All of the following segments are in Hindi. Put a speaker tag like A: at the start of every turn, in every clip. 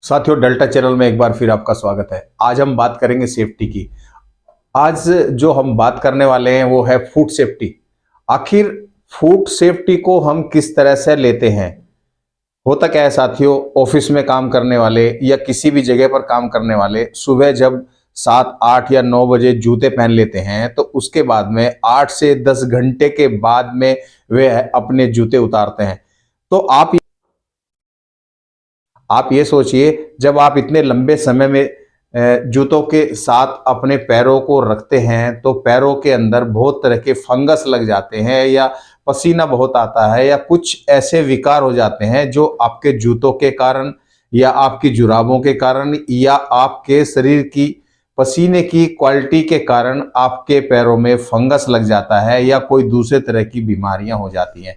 A: साथियों, डेल्टा चैनल में एक बार फिर आपका स्वागत है। आज हम बात करेंगे सेफ्टी की। आज जो हम बात करने वाले हैं वो है फूड सेफ्टी। आखिर फूड सेफ्टी को हम किस तरह से लेते हैं? होता क्या है साथियों, ऑफिस में काम करने वाले या किसी भी जगह पर काम करने वाले सुबह जब 7, 8 या 9 बजे जूते पहन लेते हैं तो उसके बाद में 8 से 10 घंटे के बाद में वे अपने जूते उतारते हैं। तो आप ये सोचिए, जब आप इतने लंबे समय में जूतों के साथ अपने पैरों को रखते हैं तो पैरों के अंदर बहुत तरह के फंगस लग जाते हैं या पसीना बहुत आता है या कुछ ऐसे विकार हो जाते हैं जो आपके जूतों के कारण या आपकी जुराबों के कारण या आपके शरीर की पसीने की क्वालिटी के कारण आपके पैरों में फंगस लग जाता है या कोई दूसरे तरह की बीमारियां हो जाती हैं।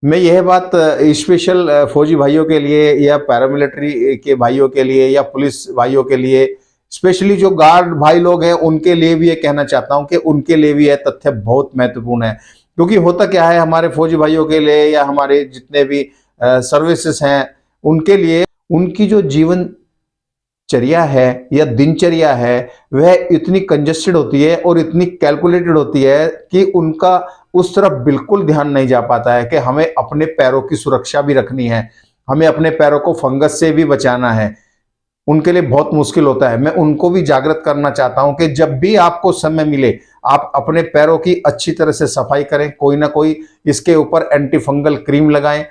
A: मैं यह बात स्पेशल फौजी भाइयों के लिए या पैरामिलिट्री के भाइयों के लिए या पुलिस भाइयों के लिए, स्पेशली जो गार्ड भाई लोग हैं उनके लिए भी ये कहना चाहता हूं कि उनके लिए भी यह तथ्य बहुत महत्वपूर्ण है। क्योंकि होता क्या है, हमारे फौजी भाइयों के लिए या हमारे जितने भी सर्विसेज हैं उनके लिए उनकी जो जीवन चर्या है या दिनचर्या है वह इतनी कंजेस्टेड होती है और इतनी कैलकुलेटेड होती है कि उनका उस तरफ बिल्कुल ध्यान नहीं जा पाता है कि हमें अपने पैरों की सुरक्षा भी रखनी है, हमें अपने पैरों को फंगस से भी बचाना है। उनके लिए बहुत मुश्किल होता है। मैं उनको भी जागृत करना चाहता हूं कि जब भी आपको समय मिले आप अपने पैरों की अच्छी तरह से सफाई करें, कोई ना कोई इसके ऊपर एंटी फंगल क्रीम लगाएं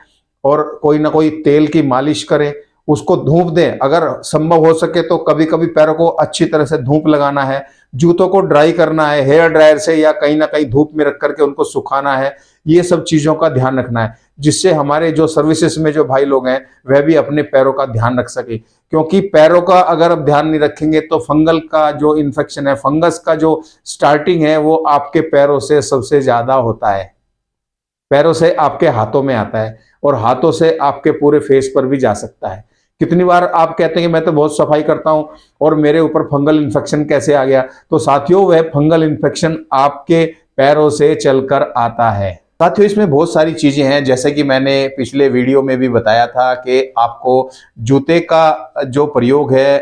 A: और कोई ना कोई तेल की मालिश करें, उसको धूप दें। अगर संभव हो सके तो कभी कभी पैरों को अच्छी तरह से धूप लगाना है, जूतों को ड्राई करना है हेयर ड्रायर से या कहीं ना कहीं धूप में रख करके उनको सुखाना है। ये सब चीजों का ध्यान रखना है जिससे हमारे जो सर्विसेज में जो भाई लोग हैं वह भी अपने पैरों का ध्यान रख सके। क्योंकि पैरों का अगर आप ध्यान नहीं रखेंगे तो फंगल का जो इन्फेक्शन है, फंगस का जो स्टार्टिंग है वो आपके पैरों से सबसे ज्यादा होता है। पैरों से आपके हाथों में आता है और हाथों से आपके पूरे फेस पर भी जा सकता है। कितनी बार आप कहते हैं कि मैं तो बहुत सफाई करता हूं और मेरे ऊपर फंगल इन्फेक्शन कैसे आ गया? तो साथियों, वह फंगल इन्फेक्शन आपके पैरों से चलकर आता है। साथियों, इसमें बहुत सारी चीजें हैं, जैसे कि मैंने पिछले वीडियो में भी बताया था कि आपको जूते का जो प्रयोग है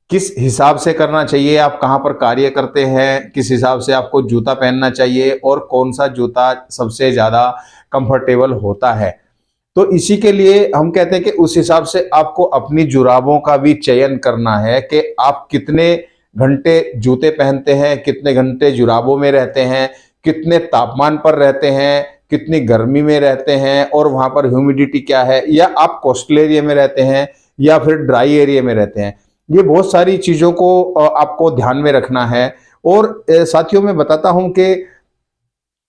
A: किस हिसाब से करना चाहिए, आप कहाँ पर कार्य करते हैं, किस हिसाब से आपको जूता पहनना चाहिए और कौन सा जूता सबसे ज्यादा कंफर्टेबल होता है। तो इसी के लिए हम कहते हैं कि उस हिसाब से आपको अपनी जुराबों का भी चयन करना है कि आप कितने घंटे जूते पहनते हैं, कितने घंटे जुराबों में रहते हैं, कितने तापमान पर रहते हैं, कितनी गर्मी में रहते हैं और वहां पर ह्यूमिडिटी क्या है, या आप कोस्टल एरिया में रहते हैं या फिर ड्राई एरिया में रहते हैं। ये बहुत सारी चीजों को आपको ध्यान में रखना है। और साथियों, मैं बताता हूं कि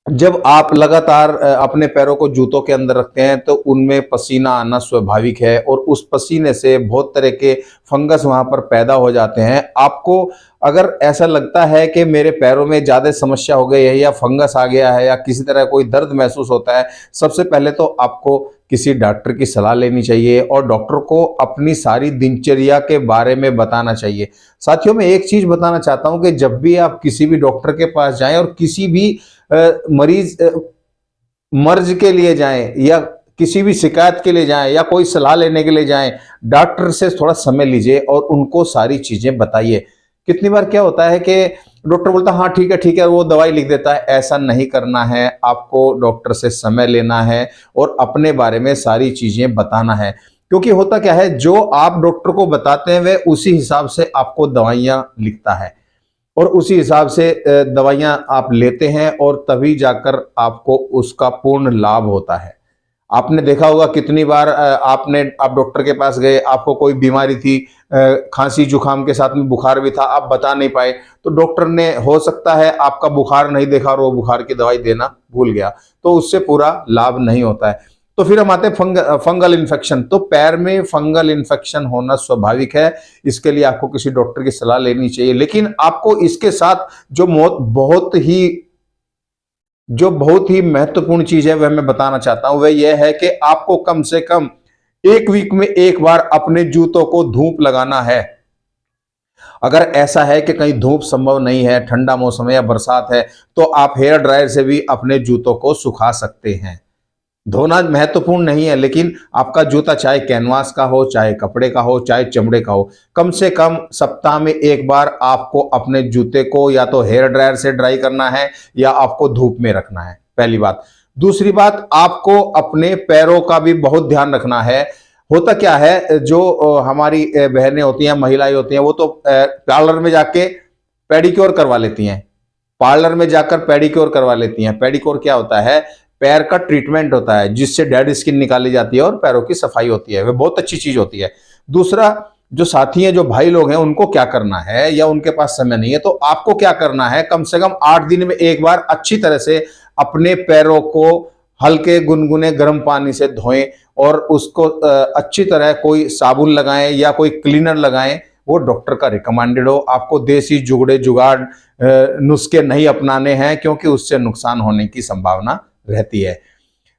A: जब आप लगातार अपने पैरों को जूतों के अंदर रखते हैं तो उनमें पसीना आना स्वाभाविक है और उस पसीने से बहुत तरह के फंगस वहां पर पैदा हो जाते हैं। आपको अगर ऐसा लगता है कि मेरे पैरों में ज्यादा समस्या हो गई है या फंगस आ गया है या किसी तरह कोई दर्द महसूस होता है, सबसे पहले तो आपको किसी डॉक्टर की सलाह लेनी चाहिए और डॉक्टर को अपनी सारी दिनचर्या के बारे में बताना चाहिए। साथियों, मैं एक चीज बताना चाहता हूं कि जब भी आप किसी भी डॉक्टर के पास जाएं और किसी भी मरीज मर्ज के लिए जाएं या किसी भी शिकायत के लिए जाएं या कोई सलाह लेने के लिए जाएं, डॉक्टर से थोड़ा समय लीजिए और उनको सारी चीजें बताइए। कितनी बार क्या होता है कि डॉक्टर बोलता है हाँ ठीक है, वो दवाई लिख देता है। ऐसा नहीं करना है, आपको डॉक्टर से समय लेना है और अपने बारे में सारी चीजें बताना है। क्योंकि होता क्या है, जो आप डॉक्टर को बताते हैं वह उसी हिसाब से आपको दवाइयां लिखता है और उसी हिसाब से दवाइयां आप लेते हैं और तभी जाकर आपको उसका पूर्ण लाभ होता है। आपने देखा होगा कितनी बार आप डॉक्टर के पास गए, आपको कोई बीमारी थी, खांसी जुकाम के साथ में बुखार भी था, आप बता नहीं पाए तो डॉक्टर ने हो सकता है आपका बुखार नहीं देखा और वो बुखार की दवाई देना भूल गया, तो उससे पूरा लाभ नहीं होता है। तो फिर हम आते हैं फंगल इन्फेक्शन। तो पैर में फंगल इन्फेक्शन होना स्वाभाविक है, इसके लिए आपको किसी डॉक्टर की सलाह लेनी चाहिए। लेकिन आपको इसके साथ जो बहुत ही महत्वपूर्ण चीज है वह मैं बताना चाहता हूं, वह यह है कि आपको कम से कम एक वीक में एक बार अपने जूतों को धूप लगाना है। अगर ऐसा है कि कहीं धूप संभव नहीं है, ठंडा मौसम है या बरसात है, तो आप हेयर ड्रायर से भी अपने जूतों को सुखा सकते हैं। धोना महत्वपूर्ण नहीं है, लेकिन आपका जूता चाहे कैनवास का हो, चाहे कपड़े का हो, चाहे चमड़े का हो, कम से कम सप्ताह में एक बार आपको अपने जूते को या तो हेयर ड्रायर से ड्राई करना है या आपको धूप में रखना है, पहली बात। दूसरी बात, आपको अपने पैरों का भी बहुत ध्यान रखना है। होता क्या है, जो हमारी बहनें होती हैं, महिलाएं होती हैं, वो तो पार्लर में जाके पेडिक्योर करवा लेती हैं। पार्लर में जाकर पेडिक्योर करवा लेती हैं। पेडिक्योर क्या होता है? पैर का ट्रीटमेंट होता है, जिससे डेड स्किन निकाली जाती है और पैरों की सफाई होती है। वह बहुत अच्छी चीज होती है। दूसरा, जो साथी हैं, जो भाई लोग हैं, उनको क्या करना है, या उनके पास समय नहीं है, तो आपको क्या करना है, कम से कम 8 दिन में एक बार अच्छी तरह से अपने पैरों को हल्के गुनगुने गर्म पानी से धोएं और उसको अच्छी तरह कोई साबुन लगाएं या कोई क्लीनर लगाएं। वो डॉक्टर का रिकमेंडेड हो। आपको देसी जुगड़े जुगाड़ नुस्खे नहीं अपनाने हैं, क्योंकि उससे नुकसान होने की संभावना रहती है।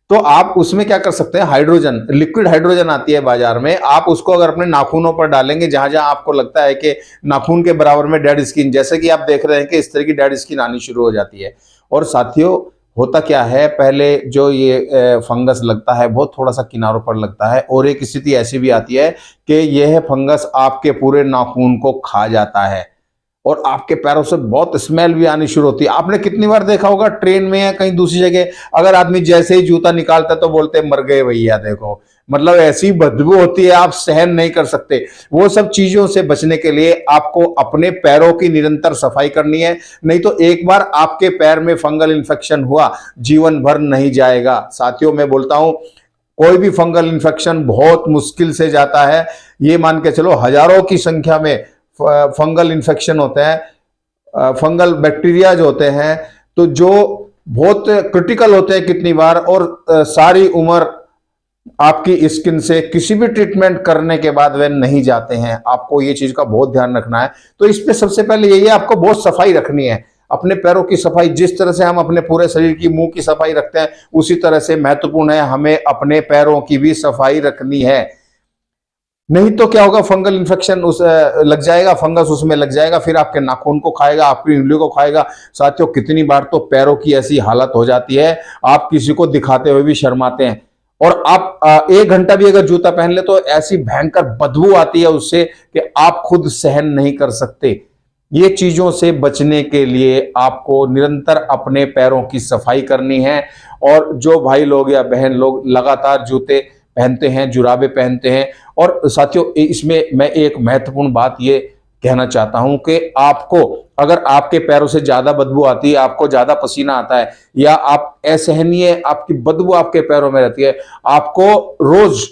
A: तो आप उसमें क्या कर सकते हैं, हाइड्रोजन, लिक्विड हाइड्रोजन आती है बाजार में, आप उसको अगर अपने नाखूनों पर डालेंगे, जहां जहां आपको लगता है कि नाखून के बराबर में डेड स्किन, जैसे कि आप देख रहे हैं कि इस तरह की डेड स्किन आनी शुरू हो जाती है। और साथियों, होता क्या है, पहले जो ये फंगस लगता है बहुत थोड़ा सा किनारों पर लगता है, और एक स्थिति ऐसी भी आती है कि यह फंगस आपके पूरे नाखून को खा जाता है और आपके पैरों से बहुत स्मेल भी आनी शुरू होती है। आपने कितनी बार देखा होगा, ट्रेन में या कहीं दूसरी जगह, अगर आदमी जैसे ही जूता निकालता है तो बोलते मर गए भैया देखो। मतलब ऐसी बदबू होती है, आप सहन नहीं कर सकते। वो सब चीजों से बचने के लिए आपको अपने पैरों की निरंतर सफाई करनी है, नहीं तो एक बार आपके पैर में फंगल इन्फेक्शन हुआ, जीवन भर नहीं जाएगा। साथियों, मैं बोलता हूं, कोई भी फंगल इन्फेक्शन बहुत मुश्किल से जाता है। ये मान के चलो हजारों की संख्या में फंगल इन्फेक्शन होते हैं, फंगल बैक्टीरिया जो होते हैं, तो जो बहुत क्रिटिकल होते हैं कितनी बार, और सारी उम्र आपकी स्किन से किसी भी ट्रीटमेंट करने के बाद वे नहीं जाते हैं। आपको ये चीज का बहुत ध्यान रखना है। तो इस पे सबसे पहले यही है, आपको बहुत सफाई रखनी है। अपने पैरों की सफाई, जिस तरह से हम अपने पूरे शरीर की, मुंह की सफाई रखते हैं, उसी तरह से महत्वपूर्ण है हमें अपने पैरों की भी सफाई रखनी है। नहीं तो क्या होगा, फंगल इन्फेक्शन उस लग जाएगा, फंगस उसमें लग जाएगा, फिर आपके नाखून को खाएगा, आपकी उंगलियों को खाएगा। साथियों, कितनी बार तो पैरों की ऐसी हालत हो जाती है, आप किसी को दिखाते हुए भी शर्माते हैं। और आप 1 घंटा भी अगर जूता पहन ले तो ऐसी भयंकर बदबू आती है उससे कि आप खुद सहन नहीं कर सकते। ये चीजों से बचने के लिए आपको निरंतर अपने पैरों की सफाई करनी है। और जो भाई लोग या बहन लोग लगातार जूते पहनते हैं, जुराबे पहनते हैं, और साथियों, इसमें मैं एक महत्वपूर्ण बात ये कहना चाहता हूं कि आपको, अगर आपके पैरों से ज्यादा बदबू आती है, आपको ज्यादा पसीना आता है, या आप असहनीय आपकी बदबू आपके पैरों में रहती है, आपको रोज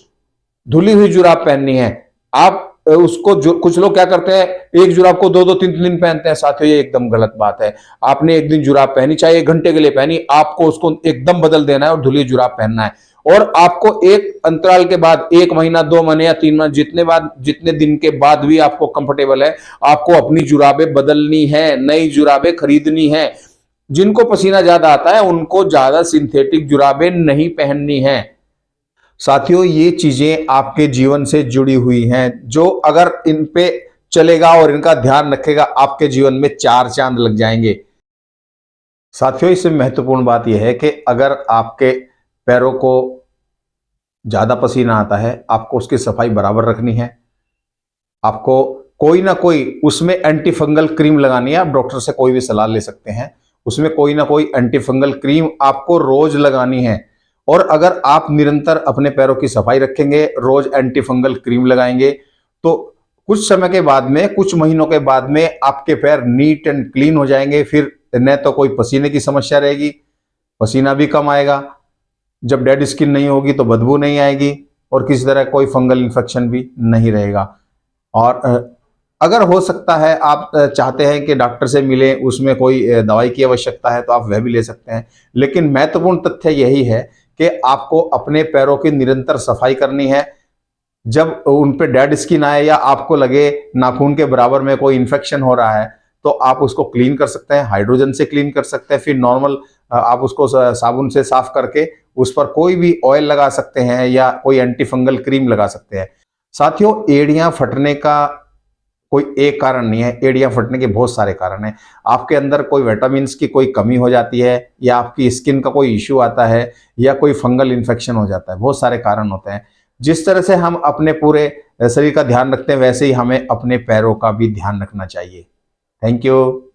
A: धुली हुई जुराब पहननी है। आप उसको, जो कुछ लोग क्या करते हैं, एक जुराब को 2-2 3 दिन पहनते हैं। साथियों, ये एकदम गलत बात है। आपने एक दिन जुराब पहनी, चाहे 1 घंटे के लिए पहनी, आपको उसको एकदम बदल देना है और धुली जुराब पहनना है। और आपको एक अंतराल के बाद, 1 महीना, 2 महीने या 3 महीने, जितने दिन के बाद भी आपको कंफर्टेबल है, आपको अपनी जुराबें बदलनी है, नई जुराबें खरीदनी है। जिनको पसीना ज्यादा आता है उनको ज्यादा सिंथेटिक जुराबें नहीं पहननी है। साथियों, ये चीजें आपके जीवन से जुड़ी हुई हैं, जो अगर इन पे चलेगा और इनका ध्यान रखेगा, आपके जीवन में 4 चांद लग जाएंगे। साथियों, इसमें महत्वपूर्ण बात यह है कि अगर आपके पैरों को ज्यादा पसीना आता है, आपको उसकी सफाई बराबर रखनी है। आपको कोई ना कोई उसमें एंटी फंगल क्रीम लगानी है। आप डॉक्टर से कोई भी सलाह ले सकते हैं, उसमें कोई ना कोई एंटी फंगल क्रीम आपको रोज लगानी है। और अगर आप निरंतर अपने पैरों की सफाई रखेंगे, रोज एंटी फंगल क्रीम लगाएंगे, तो कुछ समय के बाद में, कुछ महीनों के बाद में आपके पैर नीट एंड क्लीन हो जाएंगे। फिर न तो कोई पसीने की समस्या रहेगी, पसीना भी कम आएगा, जब डेड स्किन नहीं होगी तो बदबू नहीं आएगी, और किसी तरह कोई फंगल इन्फेक्शन भी नहीं रहेगा। और अगर हो सकता है आप चाहते हैं कि डॉक्टर से मिलें, उसमें कोई दवाई की आवश्यकता है, तो आप वह भी ले सकते हैं। लेकिन महत्वपूर्ण तथ्य यही है कि आपको अपने पैरों की निरंतर सफाई करनी है। जब उन पे डेड स्किन आए या आपको लगे नाखून के बराबर में कोई इन्फेक्शन हो रहा है, तो आप उसको क्लीन कर सकते हैं, हाइड्रोजन से क्लीन कर सकते हैं। फिर नॉर्मल आप उसको साबुन से साफ करके उस पर कोई भी ऑयल लगा सकते हैं या कोई एंटी फंगल क्रीम लगा सकते हैं। साथियों, एड़ियां फटने का कोई एक कारण नहीं है, एड़ियां फटने के बहुत सारे कारण हैं। आपके अंदर कोई विटामिन्स की कोई कमी हो जाती है, या आपकी स्किन का कोई इश्यू आता है, या कोई फंगल इन्फेक्शन हो जाता है, बहुत सारे कारण होते हैं। जिस तरह से हम अपने पूरे शरीर का ध्यान रखते हैं, वैसे ही हमें अपने पैरों का भी ध्यान रखना चाहिए। Thank you.